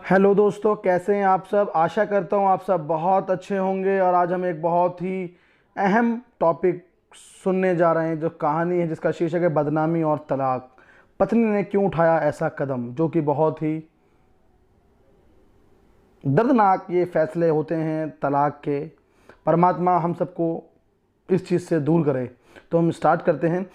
Hello दोस्तों, कैसे हैं आप सब। आशा करता हूं आप सब बहुत अच्छे होंगे। और आज हम एक बहुत ही अहम टॉपिक सुनने जा रहे हैं, जो कहानी है जिसका शीर्षक है बदनामी और तलाक। पत्नी ने क्यों उठाया ऐसा कदम, जो कि बहुत ही दर्दनाक ये फैसले होते हैं तलाक के। परमात्मा हम सबको इस चीज़ से दूर करे। तो हम स्टार्ट करते हैं।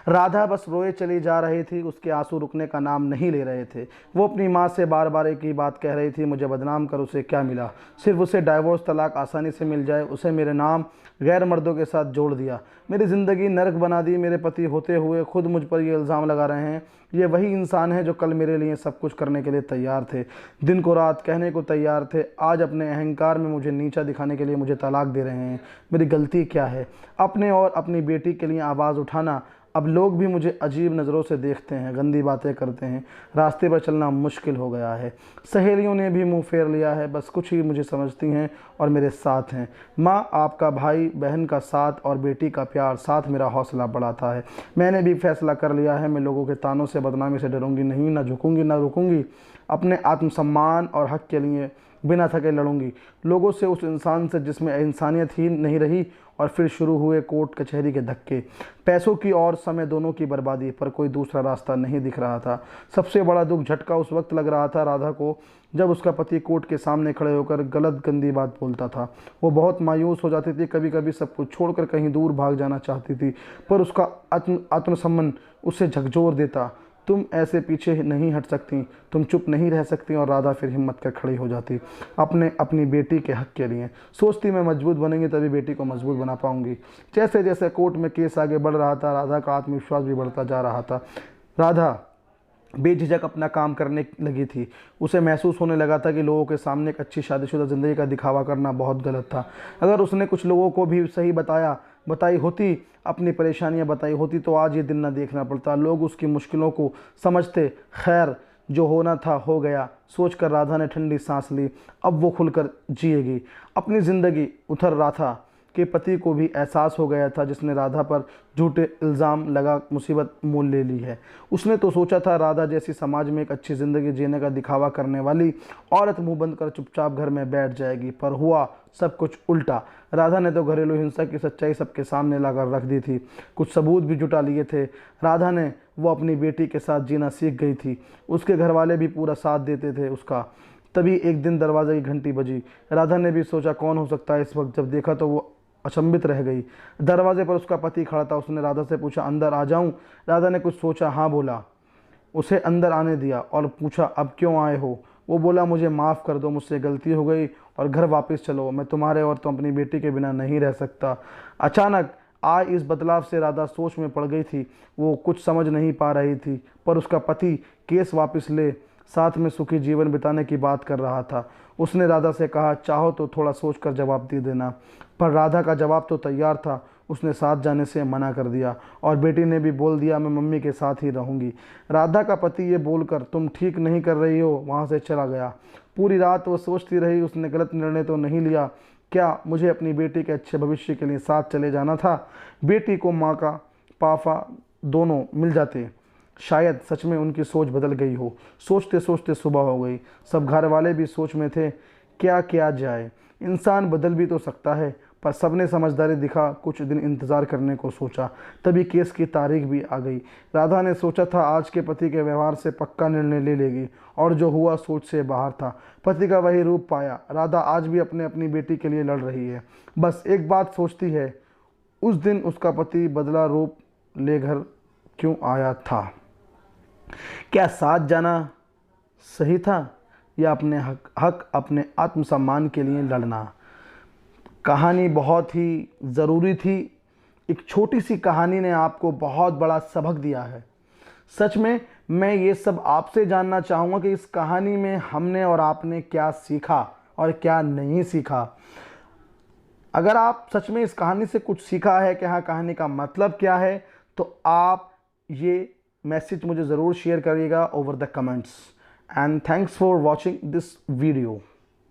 राधा बस रोए चली जा रही थी, उसके आंसू रुकने का नाम नहीं ले रहे थे। वो अपनी माँ से बार बार एक ही बात कह रही थी, मुझे बदनाम कर उसे क्या मिला। सिर्फ उसे डाइवोर्स तलाक आसानी से मिल जाए। उसे मेरे नाम गैर मर्दों के साथ जोड़ दिया, मेरी ज़िंदगी नरक बना दी। मेरे पति होते हुए खुद मुझ पर ये इल्ज़ाम लगा रहे हैं। ये वही इंसान है जो कल मेरे लिए सब कुछ करने के लिए तैयार थे, दिन को रात कहने को तैयार थे। आज अपने अहंकार में मुझे नीचा दिखाने के लिए मुझे तलाक दे रहे हैं। मेरी गलती क्या है। अपने और अपनी बेटी के लिए आवाज़ उठाना। अब लोग भी मुझे अजीब नज़रों से देखते हैं, गंदी बातें करते हैं। रास्ते पर चलना मुश्किल हो गया है। सहेलियों ने भी मुंह फेर लिया है, बस कुछ ही मुझे समझती हैं और मेरे साथ हैं। माँ, आपका भाई बहन का साथ और बेटी का प्यार साथ मेरा हौसला बढ़ाता है। मैंने भी फैसला कर लिया है, मैं लोगों के तानों से बदनामी से डरूंगी नहीं, ना झुकूंगी ना रुकूंगी। अपने आत्मसम्मान और हक के लिए बिना थके लड़ूंगी। लोगों से, उस इंसान से जिसमें इंसानियत ही नहीं रही। और फिर शुरू हुए कोर्ट कचहरी के धक्के, पैसों की और समय दोनों की बर्बादी। पर कोई दूसरा रास्ता नहीं दिख रहा था। सबसे बड़ा दुख झटका उस वक्त लग रहा था राधा को, जब उसका पति कोर्ट के सामने खड़े होकर गलत गंदी बात बोलता था। वो बहुत मायूस हो जाती थी, कभी कभी सब कुछ छोड़कर कहीं दूर भाग जाना चाहती थी। पर उसका आत्मसम्मान उसे झकझोर देता। तुम ऐसे पीछे नहीं हट सकती, तुम चुप नहीं रह सकती। और राधा फिर हिम्मत कर खड़ी हो जाती, अपनी बेटी के हक के लिए। सोचती, मैं मजबूत बनेंगी तभी बेटी को मजबूत बना पाऊंगी। जैसे जैसे कोर्ट में केस आगे बढ़ रहा था, राधा का आत्मविश्वास भी बढ़ता जा रहा था। राधा बेझिझक अपना काम करने लगी थी। उसे महसूस होने लगा था कि लोगों के सामने एक अच्छी शादीशुदा ज़िंदगी का दिखावा करना बहुत गलत था। अगर उसने कुछ लोगों को भी सही बताई होती, अपनी परेशानियां बताई होती, तो आज ये दिन ना देखना पड़ता। लोग उसकी मुश्किलों को समझते। खैर, जो होना था हो गया, सोचकर राधा ने ठंडी सांस ली। अब वो खुलकर जिएगी अपनी ज़िंदगी। उधर राधा के पति को भी एहसास हो गया था, जिसने राधा पर झूठे इल्ज़ाम लगा मुसीबत मोल ले ली है। उसने तो सोचा था राधा जैसी समाज में एक अच्छी ज़िंदगी जीने का दिखावा करने वाली औरत मुंह बंद कर चुपचाप घर में बैठ जाएगी, पर हुआ सब कुछ उल्टा। राधा ने तो घरेलू हिंसा की सच्चाई सबके सामने लाकर रख दी थी। कुछ सबूत भी जुटा लिए थे। राधा ने वो अपनी बेटी के साथ जीना सीख गई थी। उसके घर वाले भी पूरा साथ देते थे उसका। तभी एक दिन दरवाज़े की घंटी बजी। राधा ने भी सोचा कौन हो सकता है इस वक्त। जब देखा तो वो अचंभित रह गई। दरवाजे पर उसका पति खड़ा था। उसने राधा से पूछा, अंदर आ जाऊं। राधा ने कुछ सोचा, हाँ बोला। उसे अंदर आने दिया और पूछा, अब क्यों आए हो। वो बोला, मुझे माफ़ कर दो, मुझसे गलती हो गई और घर वापस चलो। मैं तुम्हारे और तुम अपनी बेटी के बिना नहीं रह सकता। अचानक आए इस बदलाव से राधा सोच में पड़ गई थी। वो कुछ समझ नहीं पा रही थी, पर उसका पति केस वापस ले साथ में सुखी जीवन बिताने की बात कर रहा था। उसने राधा से कहा, चाहो तो थोड़ा सोचकर जवाब दे देना। पर राधा का जवाब तो तैयार था। उसने साथ जाने से मना कर दिया और बेटी ने भी बोल दिया, मैं मम्मी के साथ ही रहूंगी। राधा का पति ये बोलकर, तुम ठीक नहीं कर रही हो, वहाँ से चला गया। पूरी रात वो सोचती रही, उसने गलत निर्णय तो नहीं लिया क्या। मुझे अपनी बेटी के अच्छे भविष्य के लिए साथ चले जाना था। बेटी को माँ का पापा दोनों मिल जाते, शायद सच में उनकी सोच बदल गई हो। सोचते सोचते सुबह हो गई। सब घर वाले भी सोच में थे, क्या किया जाए। इंसान बदल भी तो सकता है। पर सबने समझदारी दिखा, कुछ दिन इंतज़ार करने को सोचा। तभी केस की तारीख भी आ गई। राधा ने सोचा था आज के पति के व्यवहार से पक्का निर्णय ले लेगी, और जो हुआ सोच से बाहर था। पति का वही रूप पाया। राधा आज भी अपनी बेटी के लिए लड़ रही है। बस एक बात सोचती है, उस दिन उसका पति बदला रूप ले घर क्यों आया था। क्या साथ जाना सही था, या अपने हक अपने आत्मसम्मान के लिए लड़ना। कहानी बहुत ही ज़रूरी थी। एक छोटी सी कहानी ने आपको बहुत बड़ा सबक दिया है। सच में मैं ये सब आपसे जानना चाहूँगा कि इस कहानी में हमने और आपने क्या सीखा और क्या नहीं सीखा। अगर आप सच में इस कहानी से कुछ सीखा है कि हाँ, कहानी का मतलब क्या है, तो आप ये मैसेज मुझे ज़रूर शेयर करिएगा over the comments. And thanks for watching this video.